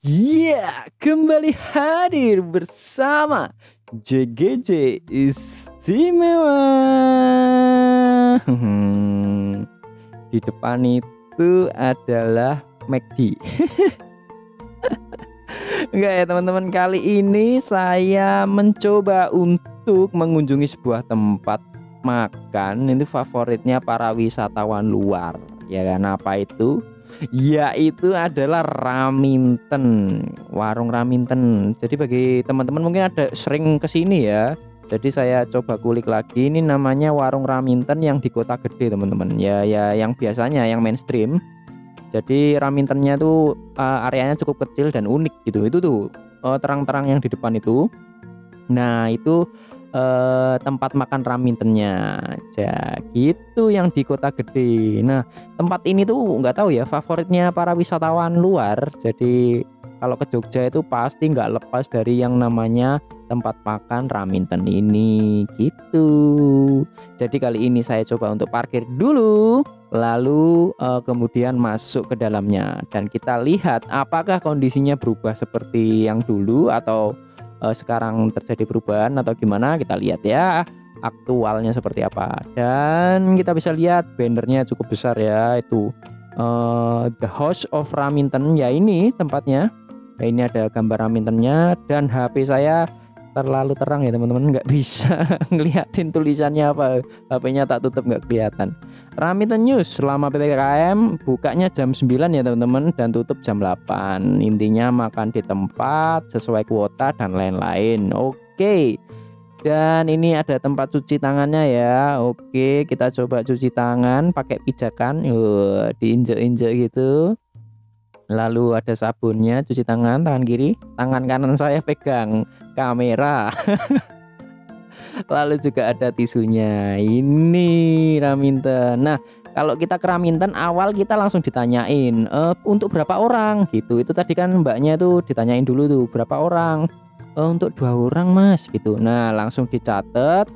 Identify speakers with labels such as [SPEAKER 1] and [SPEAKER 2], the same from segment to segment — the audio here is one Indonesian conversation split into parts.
[SPEAKER 1] Iya, kembali hadir bersama JGJ Istimewa. Di depan itu adalah McD. Enggak ya teman-teman, kali ini saya mencoba untuk mengunjungi sebuah tempat makan. Ini favoritnya para wisatawan luar. Ya kan, apa itu? Yaitu adalah Raminten, warung Raminten. Jadi bagi teman-teman mungkin ada sering kesini ya. Jadi saya coba kulik lagi, ini namanya warung Raminten yang di kota gede teman-teman. Ya yang biasanya yang mainstream. Jadi Ramintennya tuh areanya cukup kecil dan unik gitu. Itu tuh terang-terang yang di depan itu. Nah itu tempat makan Ramintennya aja gitu yang di kota gede. Nah tempat ini tuh nggak tahu ya favoritnya para wisatawan luar. Jadi kalau ke Jogja itu pasti nggak lepas dari yang namanya tempat makan Raminten ini gitu. Jadi kali ini saya coba untuk parkir dulu, lalu kemudian masuk ke dalamnya dan kita lihat apakah kondisinya berubah seperti yang dulu atau sekarang terjadi perubahan atau gimana. Kita lihat ya aktualnya seperti apa. Dan kita bisa lihat bannernya cukup besar ya, itu The House of Raminten ya, ini tempatnya. Nah, ini ada gambar Ramintennya dan HP saya terlalu terang ya teman-teman, nggak bisa ngeliatin tulisannya apa. HP-nya tak tutup, nggak kelihatan. Raminten News selama PPKM bukanya jam 9 ya teman-teman dan tutup jam 8. Intinya makan di tempat sesuai kuota dan lain-lain. Oke. Dan ini ada tempat cuci tangannya ya. Oke, kita coba cuci tangan pakai pijakan. Diinjek-injek gitu. Lalu ada sabunnya, cuci tangan kiri, tangan kanan saya pegang kamera. Lalu juga ada tisunya. Ini Raminten. Nah, kalau kita ke Raminten awal kita langsung ditanyain untuk berapa orang gitu. Itu tadi kan mbaknya itu ditanyain dulu tuh berapa orang. Untuk 2 orang mas gitu. Nah langsung dicatat.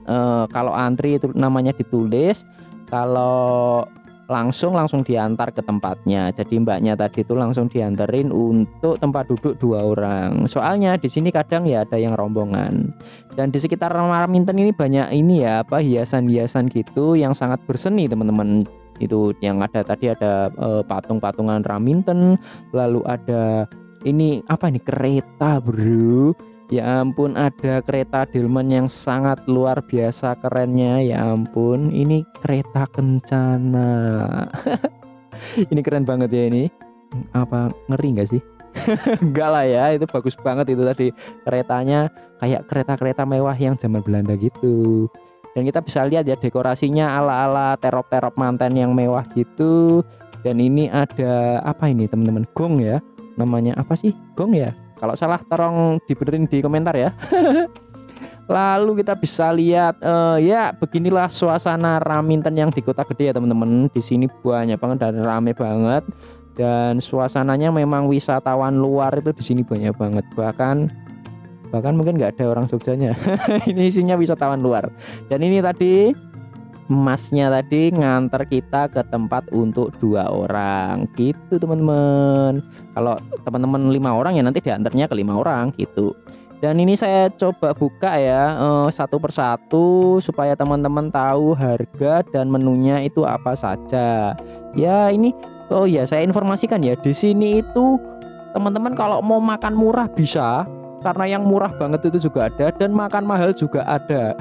[SPEAKER 1] Kalau antri itu namanya ditulis. Kalau langsung diantar ke tempatnya. Jadi mbaknya tadi itu langsung diantarin untuk tempat duduk 2 orang. Soalnya di sini kadang ya ada yang rombongan. Dan di sekitar Raminten ini banyak ini ya hiasan-hiasan gitu yang sangat berseni teman-teman. Itu yang ada tadi ada patung-patungan Raminten, lalu ada ini apa ini, kereta bro. Ya ampun, ada kereta delman yang sangat luar biasa kerennya. Ya ampun, ini kereta kencana. Ini keren banget ya ini. Apa ngeri nggak sih? Enggak lah ya, itu bagus banget itu tadi. Keretanya kayak kereta-kereta mewah yang zaman Belanda gitu. Dan kita bisa lihat ya dekorasinya ala-ala terop-terop manten yang mewah gitu. Dan ini ada apa ini teman-teman? Gong ya. Namanya apa sih? Gong ya? Kalau salah tolong dibenerin di komentar ya. Lalu kita bisa lihat ya beginilah suasana Raminten yang di kota gede ya teman-teman. Di sini banyak banget dan rame banget. Dan suasananya memang wisatawan luar itu di sini banyak banget. Bahkan mungkin nggak ada orang Jogjanya. Ini isinya wisatawan luar. Dan ini tadi masnya tadi nganter kita ke tempat untuk 2 orang gitu teman-teman. Kalau teman-teman 5 orang ya nanti diantarnya ke 5 orang gitu. Dan ini saya coba buka ya satu persatu supaya teman-teman tahu harga dan menunya itu apa saja. Ya ini oh ya saya informasikan ya, di sini itu teman-teman kalau mau makan murah bisa. Karena yang murah banget itu juga ada dan makan mahal juga ada.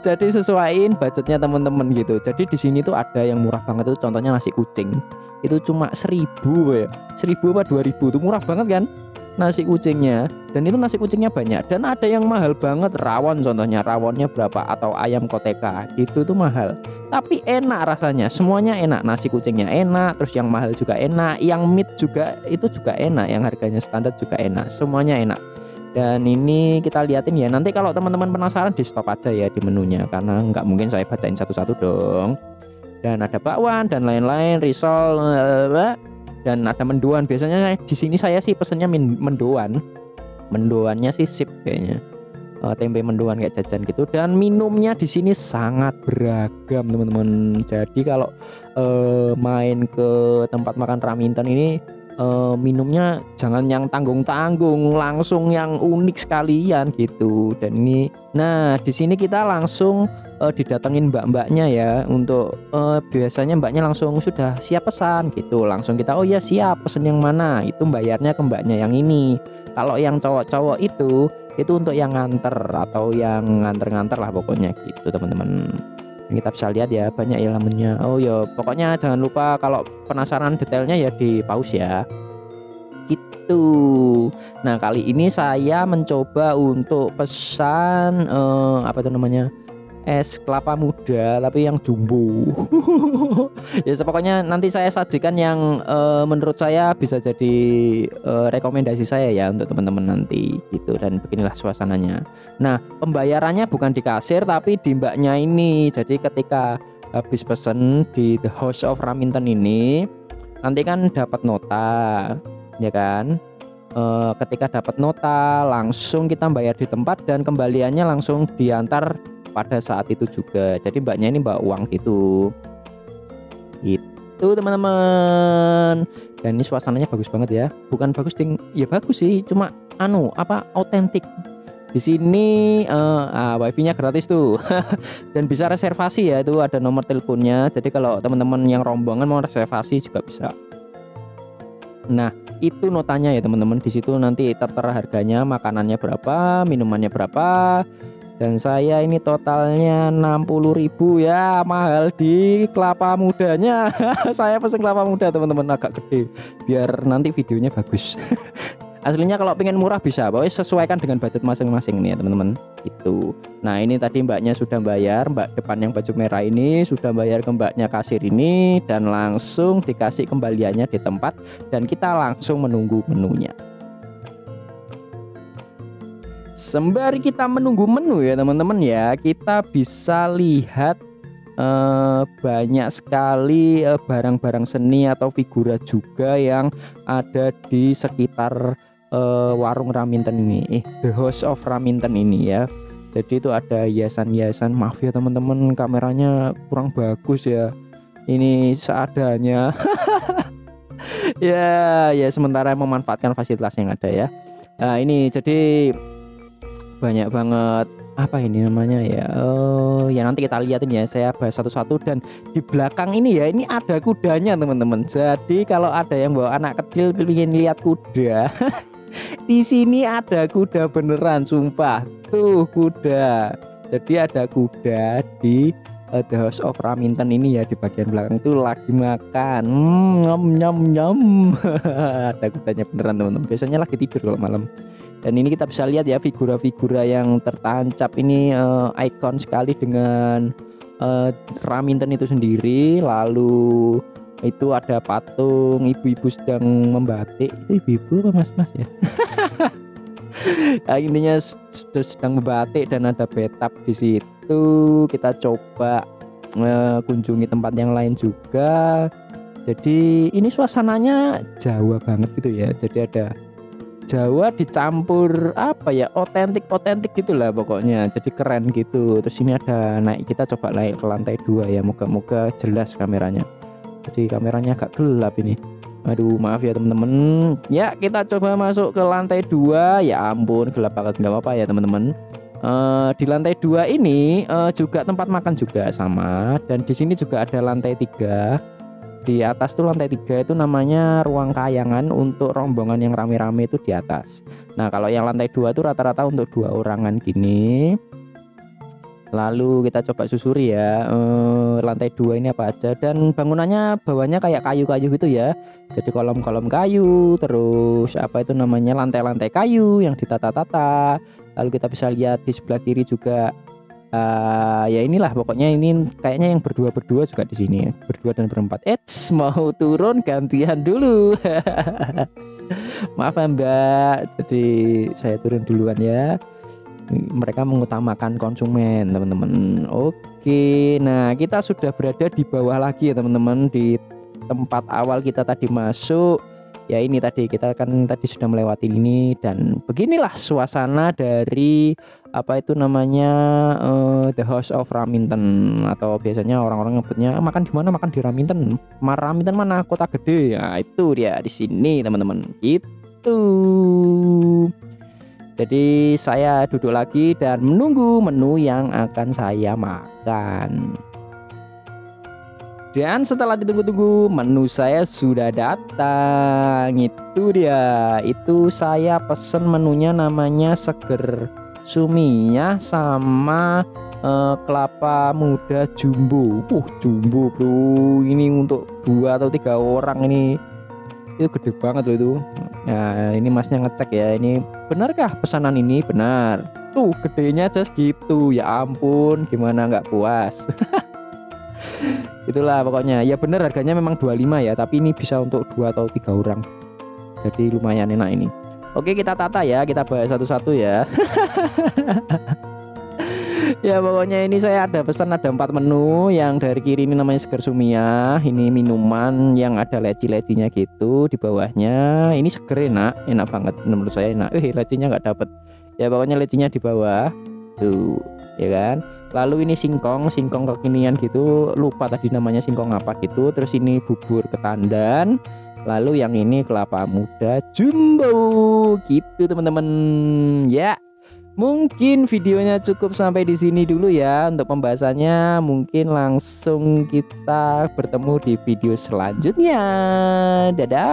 [SPEAKER 1] Jadi sesuaiin budgetnya teman-teman gitu. Jadi di sini tuh ada yang murah banget itu, contohnya nasi kucing. Itu cuma 1.000 ya. 1.000 apa 2.000 tuh murah banget kan nasi kucingnya. Dan itu nasi kucingnya banyak. Dan ada yang mahal banget, rawon contohnya. Rawonnya berapa atau ayam koteka gitu tuh mahal. Tapi enak rasanya, semuanya enak. Nasi kucingnya enak, terus yang mahal juga enak, yang meat juga itu juga enak, yang harganya standar juga enak. Semuanya enak. Dan ini kita liatin ya, nanti kalau teman-teman penasaran di stop aja ya di menunya, karena nggak mungkin saya bacain satu-satu dong. Dan ada bakwan dan lain-lain, risol dan ada mendoan. Biasanya di sini saya sih pesennya mendoan. Mendoannya sih sip kayaknya. Tempe mendoan kayak jajan gitu. Dan minumnya di sini sangat beragam teman-teman. Jadi kalau main ke tempat makan Raminten ini minumnya jangan yang tanggung-tanggung, langsung yang unik sekalian gitu. Dan ini, nah di sini kita langsung didatengin mbak-mbaknya ya, untuk biasanya mbaknya langsung sudah siap pesan gitu, langsung kita oh ya siap, pesen yang mana, itu bayarnya ke mbaknya yang ini. Kalau yang cowok-cowok itu untuk yang nganter atau yang nganter-nganter lah pokoknya gitu teman-teman. Kita bisa lihat ya, banyak ya elemennya. Oh ya pokoknya jangan lupa kalau penasaran detailnya ya di pause ya gitu. Nah kali ini saya mencoba untuk pesan apa itu namanya, es kelapa muda tapi yang jumbo. Ya pokoknya nanti saya sajikan yang menurut saya bisa jadi rekomendasi saya ya untuk teman-teman nanti gitu. Dan beginilah suasananya. Nah pembayarannya bukan di kasir tapi di mbaknya ini. Jadi ketika habis pesen di The House of Raminten ini, nanti kan dapat nota ya kan. Ketika dapat nota langsung kita bayar di tempat dan kembaliannya langsung diantar pada saat itu juga. Jadi mbaknya ini bawa uang gitu teman-teman. Dan ini suasananya bagus banget ya, bukan bagus ding ya, bagus sih, cuma otentik. Di sini wifi-nya gratis tuh. Dan bisa reservasi ya, itu ada nomor teleponnya. Jadi kalau teman-teman yang rombongan mau reservasi juga bisa. Nah itu notanya ya teman-teman. Di situ nanti tertera harganya, makanannya berapa, minumannya berapa. Dan saya ini totalnya 60.000 ya, mahal di kelapa mudanya. Saya pesen kelapa muda teman-teman, agak gede biar nanti videonya bagus. Aslinya kalau pengen murah bisa, pokoknya sesuaikan dengan budget masing-masing nih ya teman-teman gitu. Nah ini tadi mbaknya sudah bayar, mbak depan yang baju merah ini sudah bayar ke mbaknya kasir ini, dan langsung dikasih kembaliannya di tempat, dan kita langsung menunggu menunya. Sembari kita menunggu menu ya teman-teman ya, kita bisa lihat banyak sekali barang-barang seni atau figura juga yang ada di sekitar warung Raminten ini, The House of Raminten ini ya. Jadi itu ada hiasan-hiasan, maaf ya teman-teman kameranya kurang bagus ya, ini seadanya. ya sementara memanfaatkan fasilitas yang ada ya. Nah ini jadi banyak banget apa ini namanya ya, ya nanti kita lihatin ya, saya bahas satu-satu. Dan di belakang ini ya, ini ada kudanya teman-teman. Jadi kalau ada yang bawa anak kecil ingin lihat kuda, di sini ada kuda beneran, sumpah tuh kuda. Jadi ada kuda di The House of Raminten ini ya, di bagian belakang itu lagi makan, nyam. Ada kudanya beneran teman-teman, biasanya lagi tidur kalau malam. Dan ini kita bisa lihat ya figura-figura yang tertancap ini, ikon sekali dengan Raminten itu sendiri. Lalu itu ada patung ibu-ibu sedang membatik, itu ibu-ibu apa mas-mas ya? Nah, intinya sedang membatik dan ada bathtub di situ. Kita coba kunjungi tempat yang lain juga. Jadi ini suasananya Jawa banget gitu ya. Jadi ada Jawa dicampur apa ya, otentik gitulah pokoknya, jadi keren gitu. Terus ini ada naik, kita coba naik ke lantai 2 ya, moga-moga jelas kameranya. Jadi kameranya agak gelap ini, aduh maaf ya teman-teman ya. Kita coba masuk ke lantai 2, ya ampun gelap banget, nggak apa-apa ya teman-teman. Di lantai 2 ini juga tempat makan juga sama, dan di sini juga ada lantai 3. Di atas tuh lantai 3 itu namanya ruang kayangan untuk rombongan yang rame-rame itu di atas. Nah kalau yang lantai 2 itu rata-rata untuk 2 orangan gini. Lalu kita coba susuri ya, lantai 2 ini apa aja. Dan bangunannya bawahnya kayak kayu-kayu gitu ya. Jadi kolom-kolom kayu, terus apa itu namanya, lantai-lantai kayu yang ditata-tata. Lalu kita bisa lihat di sebelah kiri juga. Ya inilah pokoknya, ini kayaknya yang berdua juga di sini, berdua dan berempat. Mau turun gantian dulu. Maaf ya mbak, jadi saya turun duluan ya. Mereka mengutamakan konsumen teman-teman. Oke, nah kita sudah berada di bawah lagi ya teman-teman, di tempat awal kita tadi masuk. Ya ini tadi kita kan tadi sudah melewati ini, dan beginilah suasana dari apa itu namanya, the house of Raminten, atau biasanya orang-orang nyebutnya makan di mana, makan di Raminten. Raminten mana, kota gede. Nah, itu dia di sini teman-teman. Gitu. Jadi saya duduk lagi dan menunggu menu yang akan saya makan. Dan setelah ditunggu-tunggu, menu saya sudah datang. Itu dia. Itu saya pesen menunya, namanya seger suminya sama kelapa muda jumbo. Jumbo bro, ini untuk 2 atau 3 orang ini. Itu gede banget loh itu. Nah, ini masnya ngecek ya, ini benarkah pesanan ini? Benar. Tuh gedenya aja segitu. Ya ampun, gimana nggak puas. Itulah pokoknya. Ya bener, harganya memang 25 ya, tapi ini bisa untuk 2 atau 3 orang. Jadi lumayan enak ini. Oke, kita tata ya, kita bahas satu-satu ya. Ya pokoknya ini saya ada pesan, ada 4 menu. Yang dari kiri ini namanya seger sumia. Ini minuman yang ada leci-lecinya gitu di bawahnya. Ini seger, enak banget menurut saya, enak. Lecinya nggak dapet. Ya pokoknya lecinya di bawah. Tuh, ya kan. Lalu ini singkong kekinian gitu. Lupa tadi namanya singkong apa gitu. Terus ini bubur ketandan. Lalu yang ini kelapa muda jumbo gitu teman-teman. Ya. Mungkin videonya cukup sampai di sini dulu ya untuk pembahasannya. Mungkin langsung kita bertemu di video selanjutnya. Dadah.